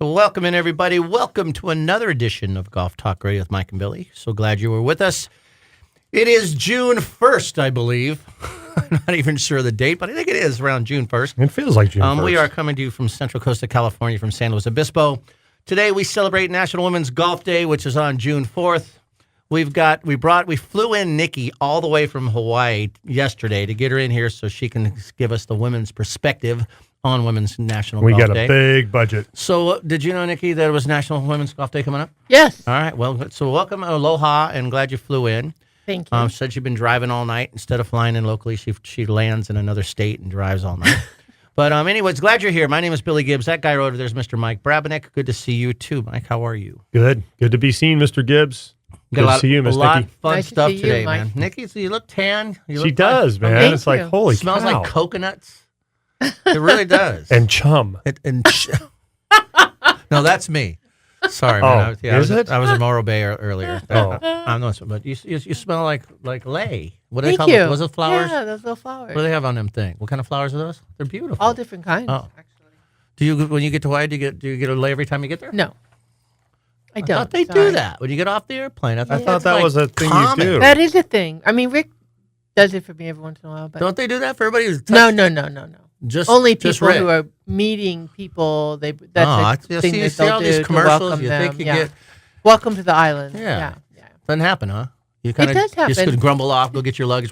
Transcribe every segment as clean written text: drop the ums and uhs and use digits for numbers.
Welcome in, everybody. Welcome to another edition of Golf Talk Radio with Mike and Billy. So glad you were with us. It is June 1st, I believe. I'm not even sure of the date, but I think it is around June 1st. It feels like June 1st. We are coming to you from Central Coast of California, from San Luis Obispo. Today we celebrate National Women's Golf Day, which is on June 4th. We flew in Nikki all the way from Hawaii yesterday to get her in here so she can give us the women's perspective on Women's National Golf Day. We got a big budget. So did you know, Nikki, that it was National Women's Golf Day coming up? Yes. All right. Well, so welcome, aloha, and glad you flew in. Thank you. Said you've been driving all night. Instead of flying in locally, she lands in another state and drives all night. But anyways, glad you're here. My name is Billy Gibbs. That guy over there is Mr. Mike Brabenek. Good to see you, too. Mike, how are you? Good. Good to be seen, Mr. Gibbs. Good to see you, Miss Nikki. A lot Nikki. of fun Nice to stuff see you, today, Mike. man. Nikki, so you look tan. She does, man. Thank It's like, you. holy Smells cow. like coconuts. It really does. And chum. No, that's me. Sorry, man. Oh, is it? I was in Morro Bay earlier. Oh. I'm not, but you smell like lay. What do they Thank call you. it? Was it flowers? Yeah, those little flowers. What do they have on them thing? What kind of flowers are those? They're beautiful. All different kinds, Oh. actually. Do you, when you get to Hawaii, do you get a lay every time you get there? No. I I don't. thought they sorry. do that when you get off the airplane. I thought thought that like was a thing common. you do. That is a thing. I mean, Rick does it for me every once in a while, but Don't they do that for everybody? Who's no. Just Only just people Rick. who are meeting people. That's you a thing see that all they'll these do to commercials. welcome You them. think you yeah. get Welcome to the island. Yeah. Yeah. doesn't happen, huh? You kind of does just happen. could grumble off, go get your luggage.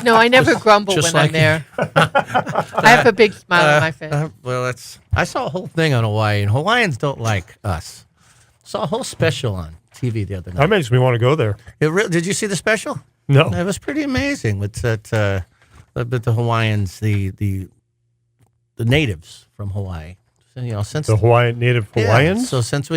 No, I never grumble just when like I'm there. I have a big smile on my face. Well, I saw a whole thing on Hawaii, and Hawaiians don't like us. Saw a whole special on TV the other night. That makes me want to go there. Did you see the special? No. It was pretty amazing. With that, but the Hawaiians, the natives from Hawaii. So, since The native Hawaiians? Yeah, so since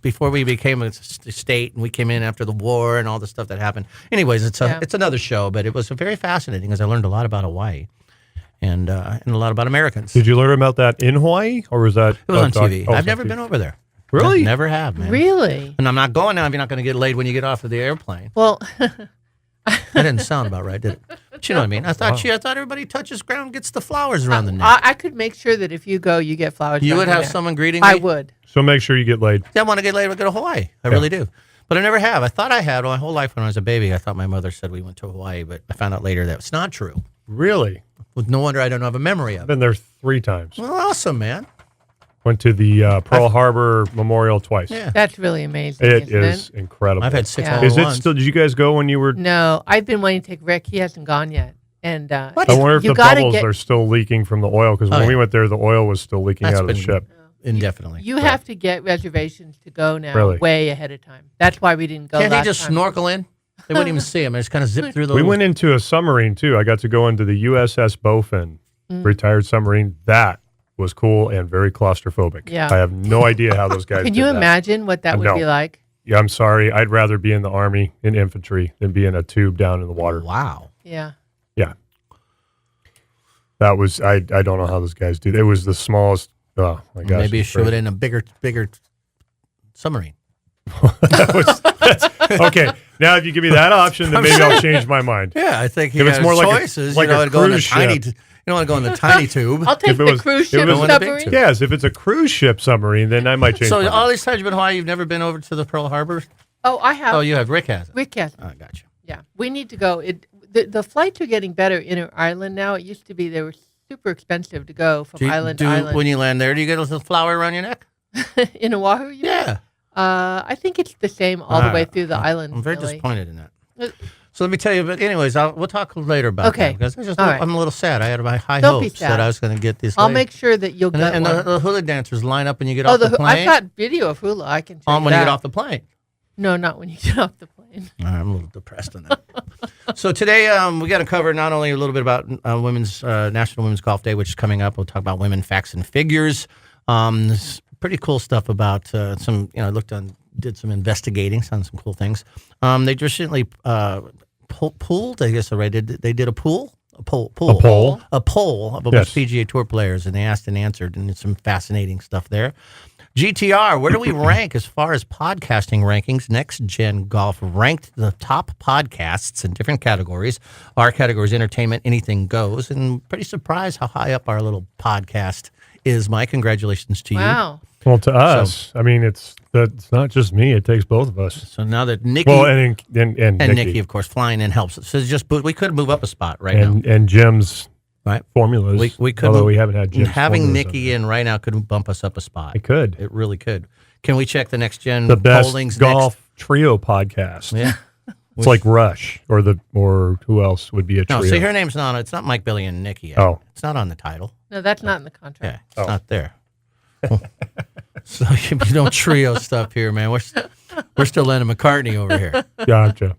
before we became a state and we came in after the war and all the stuff that happened. Anyways, it's another show, but it was very fascinating because I learned a lot about Hawaii and a lot about Americans. Did you learn about that in Hawaii? Or was that? It was on TV. Oh, I've it's never on been TV. over there. Really? Never have, man. Really? And I'm not going now if you're not going to get laid when you get off of the airplane. Well, That didn't sound about right, did it? But you know what I mean? I thought everybody touches ground and gets the flowers around the neck. I could make sure that if you go, you get flowers. You around would your have neck. someone greeting me? I would. So make sure you get laid. I want to get laid, we go to Hawaii. I really do. But I never have. I thought I had my whole life when I was a baby. I thought my mother said we went to Hawaii, but I found out later that it's not true. Really? With no wonder I don't have a memory of I've it. been there 3 times. Well, awesome, man. Went to the Pearl Harbor Memorial twice. Yeah. That's really amazing. It isn't is incredible. I've had 6 Yeah. all Is at it once. still? Did you guys go when you were? No, I've been wanting to take Rick. He hasn't gone yet. And I wonder if you the gotta bubbles get- are still leaking from the oil because when yeah. we went there, the oil was still leaking That's out of the been- ship. Indefinitely. You have to get reservations to go now, Really? way ahead of time. That's why we didn't go. Can't they last just time. snorkel in? They wouldn't even see them. They just kind of zip through the We went into a submarine too. I got to go into the USS Bowfin, retired submarine. That was cool and very claustrophobic. Yeah. I have no idea how those guys Can did you that. imagine what that would No. be like? Yeah, I'm sorry. I'd rather be in the Army in infantry than be in a tube down in the water. Wow. Yeah. Yeah. That was, I don't know how those guys do. It was the smallest. Oh, my gosh. Maybe you it's should crazy. in a bigger submarine. Okay. Now, if you give me that option, then maybe I'll change my mind. Yeah, I think If it's more like a- choices. like you know, a to go in the cruise tiny. ship. You don't want to go in the tiny tube. I'll take If it the was- cruise if it ship was- One of the big submarine. two. Yes, if it's a cruise ship submarine, then I might change my So mind. all these times you've been to Hawaii, you've never been over to the Pearl Harbor? Oh, I have. Oh, you have. Rick has it. Rick has. Oh, I got you. Yeah, we need to go. The flights are getting better inner island now. It used to be they were super expensive to go from island to island. When you land there, do you get a little flower around your neck? In Oahu, you mean? Yeah. I think it's the same all the way through the island. I'm very really. disappointed in that. Uh, So let me tell you, but anyways, we'll talk later about Okay. that. Because All right. I'm a little sad. I had my high Don't be hopes sad. that I was going to get this. I'll lady. make sure that you'll get And one. the hula dancers line up when you get Oh, off the plane. I've got video of hula. I can show you when you that. get off the plane. No, not when you get off the plane. I'm a little depressed on that. So today we got to cover not only a little bit about National Women's Golf Day, which is coming up. We'll talk about women, facts, and figures. There's pretty cool stuff about some. I did some investigating, found some cool things. They recently pooled. I guess already they did a poll of a bunch of PGA Tour players, and they asked and answered, and it's some fascinating stuff there. GTR, where do we rank as far as podcasting rankings? Next Gen Golf ranked the top podcasts in different categories. Our category is entertainment, anything goes, and pretty surprised how high up our little podcast is my congratulations to you. Wow. Well, to us, I mean, it's not just me. It takes both of us. So now that Nikki Well, and Nikki, of course, flying in helps. So it's just we could move up a spot right now. and Jim's Right. formulas. We could although move- we haven't had Jim's Having formulas Nikki in right now could bump us up a spot. It could. It really could. Can we check the next gen The best pollings golf trio podcast. next? Yeah. It's like Rush or who else would be a trio? No, see, her name's not. It's not Mike, Billy, and Nikki. Yet. Oh. It's not on the title. No, that's not in the Yeah, contract. it's not there. So you don't trio stuff here, man. We're still Lennon McCartney over here. Gotcha.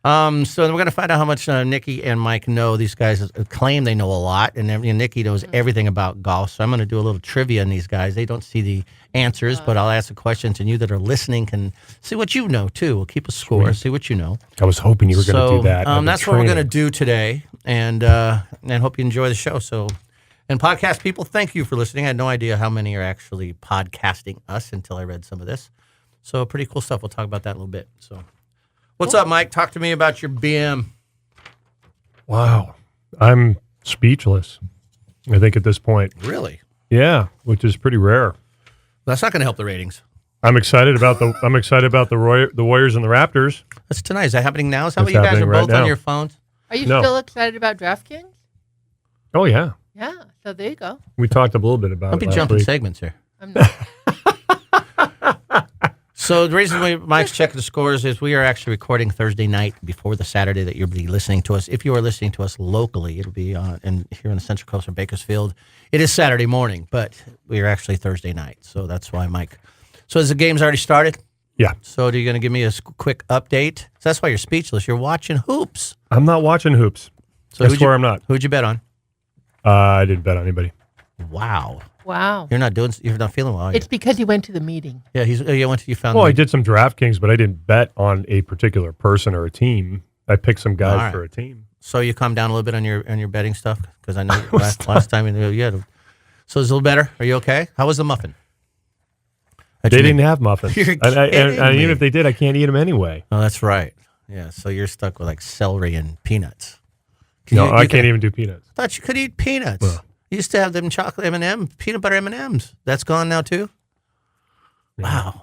So we're gonna find out how much Nikki and Mike know. These guys claim they know a lot, and Nikki knows everything about golf. So I'm gonna do a little trivia on these guys. They don't see the answers, but I'll ask the questions, and you that are listening can see what you know too. We'll keep a score, see what you know. I was hoping you were going to do that. That's what we're going to do today, and hope you enjoy the show. So, and podcast people, thank you for listening. I had no idea how many are actually podcasting us until I read some of this. So, pretty cool stuff. We'll talk about that in a little bit. So, what's up, Mike? Talk to me about your BM. Wow. I'm speechless, I think, at this point. Really? Yeah, which is pretty rare. That's not going to help the ratings. I'm excited about the Warriors and the Raptors. That's tonight. Is that happening now? Is that what It's you guys are happening right both on now. your phones? Are you No. still excited about DraftKings? Oh yeah, Yeah. So there you go. we talked a little bit about Don't it be last jumping week. segments here. I'm not. So the reason Mike's checking the scores is we are actually recording Thursday night before the Saturday that you'll be listening to us. If you are listening to us locally, it'll be here in the Central Coast of Bakersfield. It is Saturday morning, but we are actually Thursday night. So that's why Mike. So has the game's already started? Yeah, So are you going to give me a quick update? So that's why you're speechless. You're watching hoops. I'm not watching hoops. So I who'd swear you- I'm not. Who'd you bet on? I didn't bet on anybody. Wow. Wow. You're not feeling well, are you? It's because he went to the meeting. Yeah, you found Well, the- I did some DraftKings, but I didn't bet on a particular person or a team. I picked some guys All right. for a team. So you calm down a little bit on your betting stuff? Because I know last time you had. So it's a little better. Are you okay? How was the muffin? They didn't have muffins. You're and kidding even me. if they did, I can't eat them anyway. Oh, that's right. Yeah, so you're stuck with like celery and peanuts. I can't even do peanuts. I thought you could eat peanuts. Well. You used to have them chocolate M&M, peanut butter M&Ms. That's gone now too? Wow.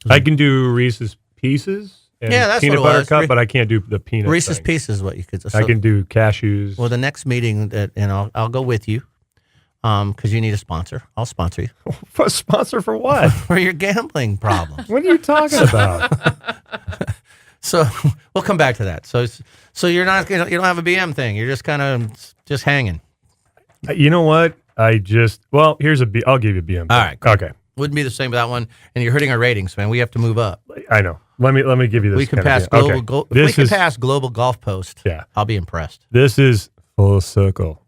I can do Reese's Pieces and Yeah, that's peanut what it butter was. cup, but I can't do the peanut Reese's thing. Pieces is what you could. I can do cashews. Well, the next meeting, I'll go with you because you need a sponsor. I'll sponsor you For a sponsor for what? for your gambling problems. What are you talking about? So we'll come back to that. So you're not you don't have a BM thing. You're just kind of just hanging. You know what? Here's I'll give you a BM. All right, cool. Okay. Wouldn't be the same with that one. And you're hurting our ratings, man. We have to move up. I know. Let me give you this. We can kind of pass BM. global. Okay. If we This can is pass global golf post. Yeah. I'll be impressed. this is full circle.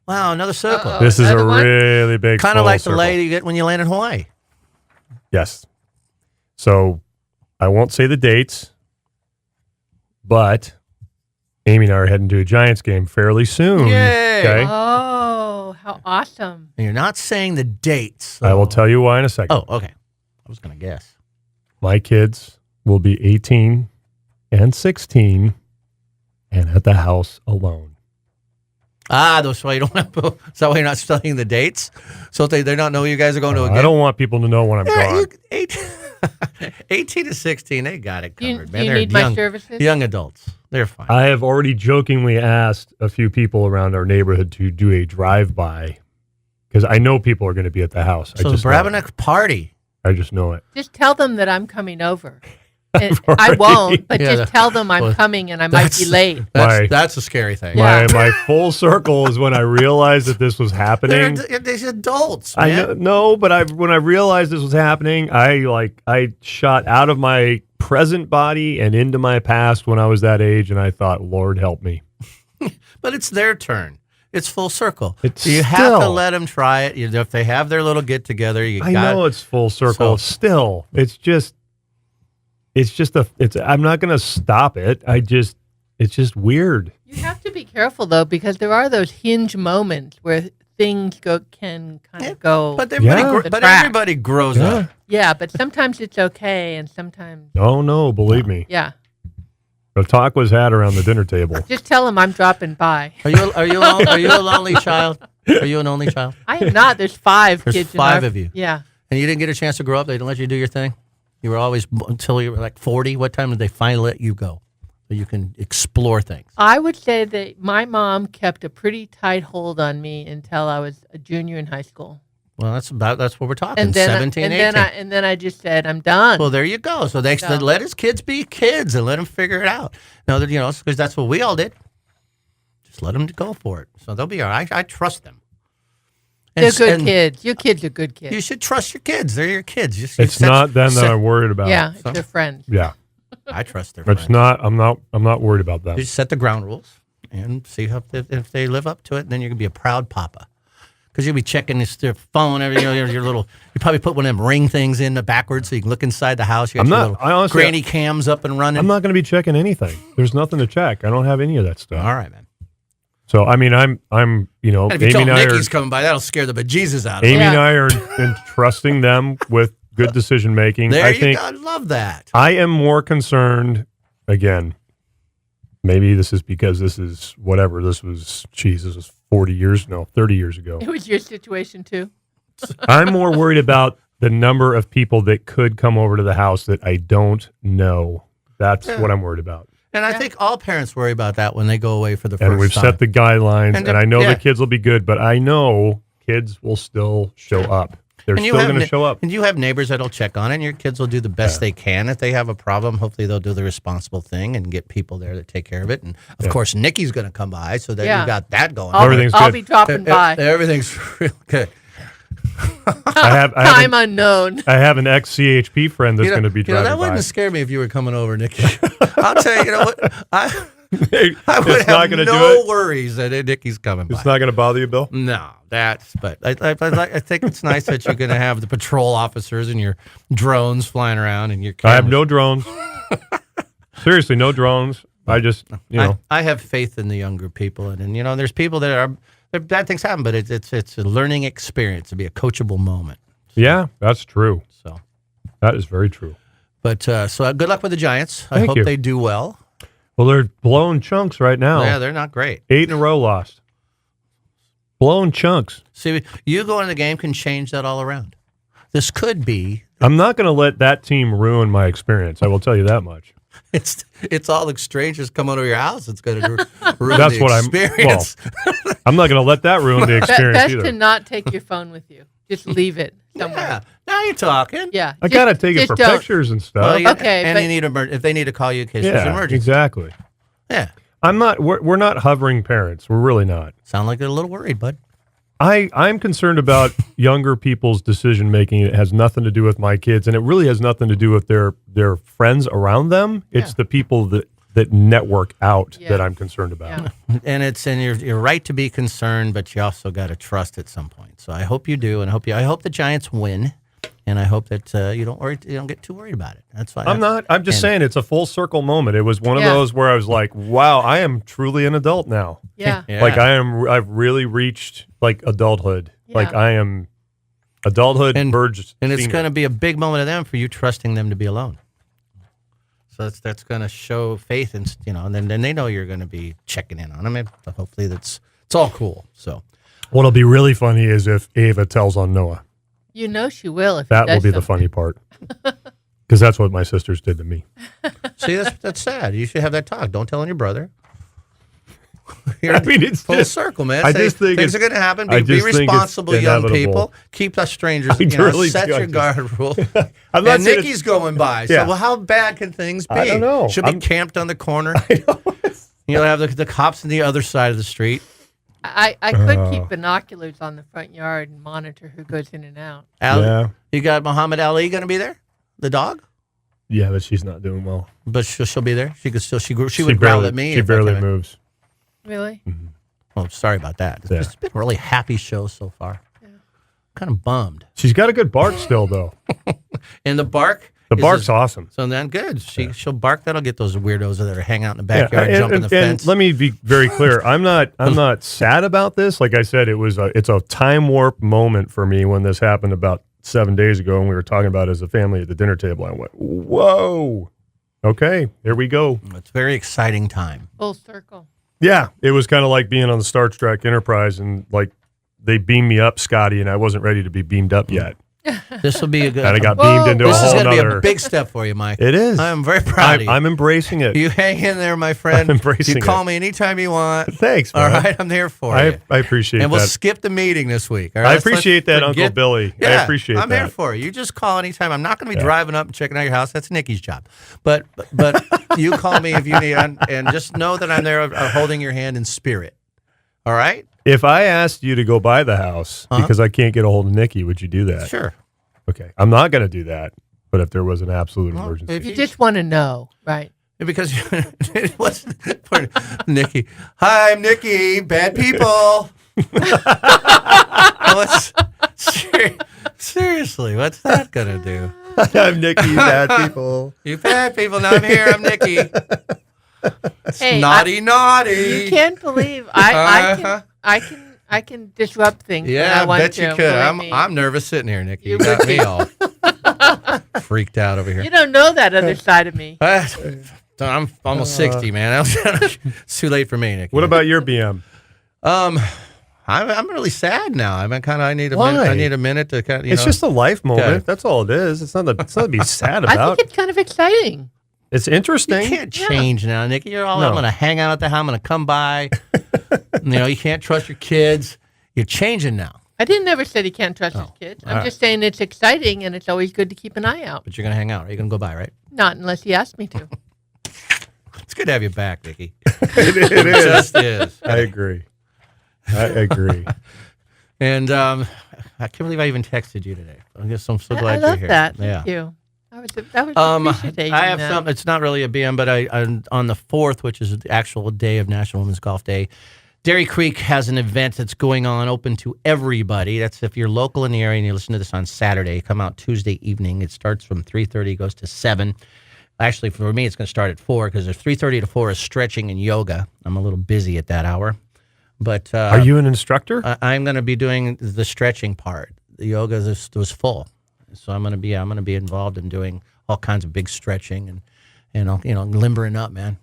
Wow, another circle. Uh-oh. This is a Another one? really big Kind of full like the circle. lay you get when you land in Hawaii. Yes. So I won't say the dates, but Amy and I are heading to a Giants game fairly soon. Yay! Okay. Oh, how awesome. And you're not saying the dates. I will tell you why in a second. Oh, okay. I was gonna guess. My kids will be 18 and 16 and at the house alone. That's why you don't have. Is that why you're not studying the dates? So if they don't know you guys are going to a game. I don't want people to know when I'm gone. 18 to 16, they got it Do you, covered, do man. you They're need young, my services? young adults. They're fine. I have already jokingly asked a few people around our neighborhood to do a drive-by because I know people are going to be at the house. So we're having a party. I just know it. Just tell them that I'm coming over. And I already- won't, but Yeah, just tell them I'm well, coming and I might be late. Why? That's a scary thing. Yeah. My full circle is when I realized that this was happening. They're adults, I man. know, but when I realized this was happening, I shot out of my present body and into my past when I was that age, and I thought, Lord help me. But it's their turn. It's full circle. It's You have to still- let them try it. If they have their little get together, I know it's full circle. So- Still, I'm not going to stop it. It's just weird. You have to be careful though, because there are those hinge moments where things can kind of go. But everybody, Yeah. The track. everybody grows Yeah. up. Yeah, but sometimes it's okay, and sometimes No, believe me. yeah. The talk was had around the dinner table. Just tell them I'm dropping by. Are you a lonely child? Are you an only child? I am not. There's 5 There's kids. 5 in our, of you. Yeah. And you didn't get a chance to grow up? They didn't let you do your thing? You were always, until you were like 40? What time did they finally let you go? So you can explore things. I would say that my mom kept a pretty tight hold on me until I was a junior in high school. Well, that's what we're talking, And then, 17, 18. and then I just said, I'm done. Well, there you go. So they said, let his kids be kids and let them figure it out. No, that because that's what we all did. Just let them go for it. So they'll be all right. I trust them. They're good kids. Your kids are good kids. You should trust your kids. They're your kids. It's not them that I'm worried about. Yeah, it's their friends. Yeah. I trust their friends. It's not. I'm not worried about that. You just set the ground rules and see if they live up to it. Then you're gonna be a proud papa. Because you'll be checking their phone, your little. You probably put one of them Ring things in the backwards so you can look inside the house. You got your little granny cams up and running. I'm not going to be checking anything. There's nothing to check. I don't have any of that stuff. All right, man. So I mean, I'm And if you Amy tell and I Nikki's are coming by, that'll scare the bejesus out of Amy them. and I are entrusting them with good decision making. There I you think go. I love that. I am more concerned. Again, maybe this is because this is whatever. This was 30 years ago. It was your situation too. I'm more worried about the number of people that could come over to the house that I don't know. That's what I'm worried about. And I think all parents worry about that when they go away for the first time. And we've set the guidelines, And and I know yeah. the kids will be good, but I know kids will still show up. They're And you still have going to show up. And you have neighbors that'll check on it, and your kids will do the best they can. If they have a problem, hopefully they'll do the responsible thing and get people there that take care of it. And, of course, Nikki's going to come by, so that you got that going on. Everything's I'll good. be dropping by. Everything's real good. Time unknown. I have an ex-CHP friend that's going to be driving that by. wouldn't scare me if you were coming over, Nikki. I'll tell you, what? I would It's not have gonna do no it? worries that Nikki's coming by. It's not going to bother you, Bill? No, but I think it's nice that you're going to have the patrol officers and your drones flying around and your I have cameras. no drones. Seriously, no drones. I just, I have faith in the younger people, and there's people that bad things happen, but it's a learning experience to be a coachable moment. Yeah, that's true. So, That is very true. but so good luck with the Giants. I Thank hope you. they do well. Well, they're blowing chunks right now. Yeah, they're not great. 8 in a row lost. Blowing chunks. See, you going to the game can change that all around. This could be. I'm not going to let that team ruin my experience. I will tell you that much. It's all the strangers come over your house. It's going to ruin That's the what experience. I'm not going to let that ruin the experience Best either. to not take your phone with you. Just leave it somewhere. Yeah, now you're talking. Yeah. I got to take it for don't. pictures and stuff. Well, Okay, and but- you need if they need to call you in case there's an Yeah, emergency. exactly. Yeah, We're not hovering parents. We're really not. sound like they're a little worried, bud. I'm concerned about younger people's decision making. It has nothing to do with my kids, and it really has nothing to do with their friends around them. It's the people that network out Yeah. that I'm concerned about. Yeah. And you're right to be concerned, but you also got to trust at some point. So I hope you do, and I hope the Giants win, and I hope that you don't get too worried about it. That's fine. I'm not. I'm just saying it's a full circle moment. It was one of Yeah. those where I was like, "Wow, I am truly an adult now. Yeah. Yeah. Like I've really reached like adulthood. Yeah. Like I am adulthood verge. And it's senior. going to be a big moment of them for you trusting them to be alone. So that's going to show faith, and and then they know you're going to be checking in on them. And hopefully it's all cool. So What'll be really funny is if Ava tells on Noah. You know she will if That he does will be the something. funny part. Because that's what my sisters did to me. see, that's sad. You should have that talk. Don't tell on your brother. I mean, it's Full just, circle, man. I Say, just think things it's- are going to happen. I Be just think it's responsible, young inevitable. people. Keep the strangers. I really set do. I your just- guard rule. I'm not And saying Nikki's going by. Yeah. So, well, how bad can things be? I don't know. She'll be I'm- camped on the corner. You'll have the cops on the other side of the street. I could keep binoculars on the front yard and monitor who goes in and out. Ali, Yeah. You got Muhammad Ali going to be there? The dog? Yeah, but she's not doing well. But she'll be there. She could still. She would growl at me. She if I barely came in. moves. Really? Oh, sorry about that. Yeah. It's been a really happy show so far. Kind of bummed. She's got a good bark still, though. And the bark. The is bark's just- awesome. So then good. She'll bark. That'll get those weirdos that are hanging out in the backyard, and, jumping the and fence. let me be very clear. I'm not sad about this. Like I said, it's a time warp moment for me when this happened about 7 days ago, and we were talking about it as a family at the dinner table. I went, whoa, okay, here we go. It's a very exciting time. Full circle. Yeah, it was kind of like being on the Star Trek Enterprise, and like they beamed me up, Scotty, and I wasn't ready to be beamed up yet. This will be a good. And I got Whoa. beamed into a This is whole going to be nother. a big step for you, Mike. It is. I'm very proud of you. I'm embracing it. You hang in there, my friend. I'm embracing You call it. me anytime you want. Thanks, man. All right, I'm there for you. I appreciate And we'll that. skip the meeting this week. All I right? appreciate that, Uncle Billy. I Yeah, appreciate I'm that. here for you. You just call anytime. I'm not going to be driving up and checking out your house. That's Nikki's job. But you call me if you need, and just know that I'm there holding your hand in spirit. All right? If I asked you to go buy the house because I can't get a hold of Nikki, would you do that? Sure. Okay. I'm not going to do that. But if there was an absolute emergency. if You just want to know, right? Because it wasn't for Nikki. Hi, I'm Nikki. Bad people. Seriously, what's that going to do? I'm Nikki, bad people. You bad people. Now I'm here. I'm Nikki. Hey, naughty. You can't believe I can disrupt things. when Yeah, I want bet to, you could. believe me. I'm nervous sitting here, Nikki. You You got would me be. all freaked out over here. You don't know that other side of me. I'm almost 60, man. It's too late for me, Nikki. What about your BM? I'm really sad now. I need a Why? minute. I need a minute to kind of. It's just a life moment. Okay. That's all it is. It's not to be sad I about. think it's kind of exciting. It's You interesting. can't change now, Nikki. You're all. No. I'm going to hang out at the house. I'm going to come by. You can't trust your kids. You're changing now, I didn't ever say he can't trust his kids. I'm all just saying it's exciting and it's always good to keep an eye out. but you're going to hang out. You're going to go by, right? Not unless he asked me to. It's good to have you back, Nikki. It It is. just is. I agree. I agree. And I can't believe I even texted you today. I guess I'm so I glad you're love here. that. Yeah. Thank you. That was appreciating I have that. something. It's not really a BM, but I on the 4th, which is the actual day of National Women's Golf Day, Dairy Creek has an event that's going on, open to everybody. That's if you're local in the area and you listen to this on Saturday. Come out Tuesday evening. It starts from 3:30, goes to 7. Actually, for me, it's going to start at 4 because there's 3:30 to 4 is stretching and yoga. I'm a little busy at that hour, but Are you an instructor? I'm going to be doing the stretching part. The yoga was full, so I'm going to be involved in doing all kinds of big stretching and limbering up, man.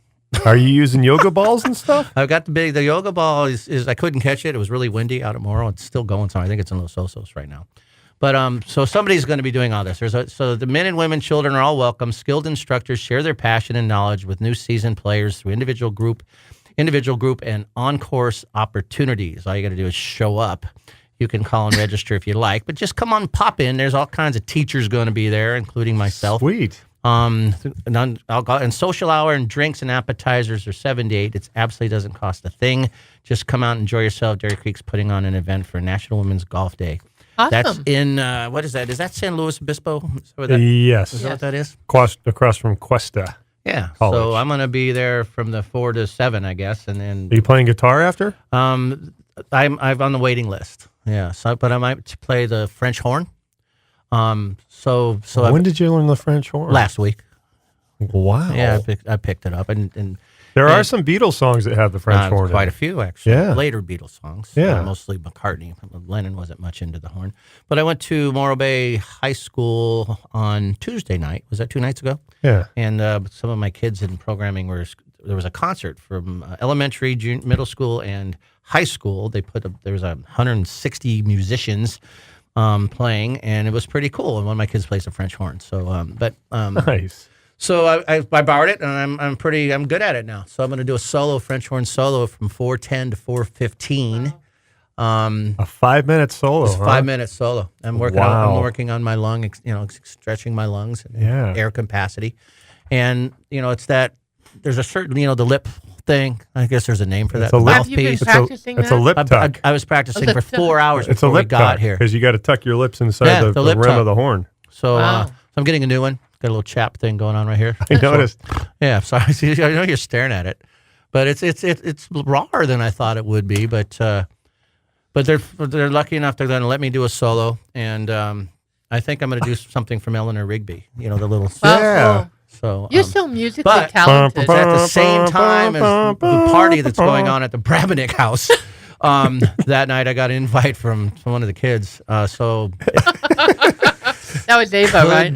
Are you using yoga balls and stuff? I've got the yoga ball is I couldn't catch it. It was really windy out at Morrow. It's still going somewhere. I think it's in Los Osos right now. But so somebody's going to be doing all this. So the men and women, children are all welcome. Skilled instructors share their passion and knowledge with new seasoned players through individual group, and on-course opportunities. All you got to do is show up. You can call and register if you like, but just come on, pop in. There's all kinds of teachers going to be there, including myself. Sweet. Alcohol and social hour and drinks and appetizers are 7 to 8. It absolutely doesn't cost a thing. Just come out and enjoy yourself. Dairy Creek's putting on an event for National Women's Golf Day. Awesome. That's in what is that? Is that San Luis Obispo? Is that what that, Yes. is that what that is? Across from Cuesta. Yeah. College. So I'm going to be there from the 4 to 7, I guess, and then Are you playing guitar after? I'm on the waiting list. Yeah. So, but I might play the French horn. So When did you learn the French horn? last week. Wow. Yeah, I picked it up, and There Yeah. are some Beatles songs that have the French horn. quite in a few actually. Yeah. Later Beatles songs. Yeah. Mostly McCartney. Lennon wasn't much into the horn. But I went to Morro Bay High School on Tuesday night. Was that 2 nights ago? it. Yeah. And some of my kids in programming there was a concert from elementary, middle school, and high school. There was 160 musicians playing, and it was pretty cool. And one of my kids plays the French horn. So, Nice. so I borrowed it, and I'm good at it now. So I'm going to do a solo French horn solo from 4:10 to 4:15. A 5-minute solo. It's huh? 5 minute solo. I'm working Wow. on my lung, stretching my lungs and Yeah. air capacity. And it's that there's a certain, the lip thing. I guess there's a name for that. It's a The lip- Have you been mouthpiece. practicing It's that? a lip tuck. I was practicing lip for tuck. 4 hours It's a before we lip got tuck here. because you got to tuck your lips inside Yeah, the the lip rim tuck. of the horn. So, Wow. so I'm getting a new one. Got a little chap thing going on right here. I noticed. Yeah, sorry. I know you're staring at it, but it's rawer than I thought it would be. But they're lucky enough they're going to let me do a solo, and I think I'm going to do something from Eleanor Rigby. The little. Wow, Yeah. cool. So You're so musically but- talented. it's at the same time as the party that's going on at the Brabennick house. That night I got an invite from one of the kids. So That was Ava, right?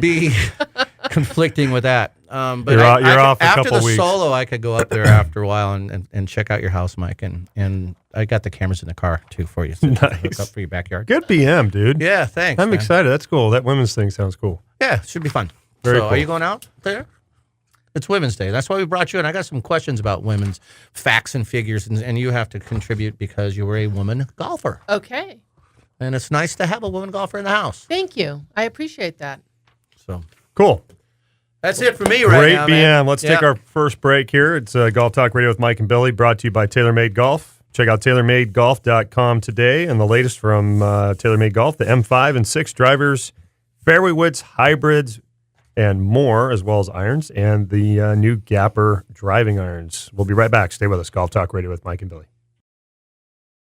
conflicting with that. But You're off a after couple the weeks. solo, I could go up there after a while and check out your house, Mike. And I got the cameras in the car too for you. So you can hook Nice. up for your backyard. Good BM, dude. Yeah, thanks. I'm man. excited. That's cool. That women's thing sounds cool. Yeah, it should be fun. Very so, cool. are you going out there? It's Women's Day. That's why we brought you in. I got some questions about women's facts and figures, and you have to contribute because you were a woman golfer. Okay. And it's nice to have a woman golfer in the house. Thank you. I appreciate that. So Cool. that's it for me right Great now, BM. man. Let's Yeah. take our first break here. It's Golf Talk Radio with Mike and Billy, brought to you by TaylorMade Golf. Check out TaylorMadeGolf.com today, and the latest from TaylorMade Golf, the M5 and 6 drivers, fairway woods, hybrids, and more, as well as irons, and the new Gapper driving irons. We'll be right back. Stay with us. Golf Talk Radio with Mike and Billy.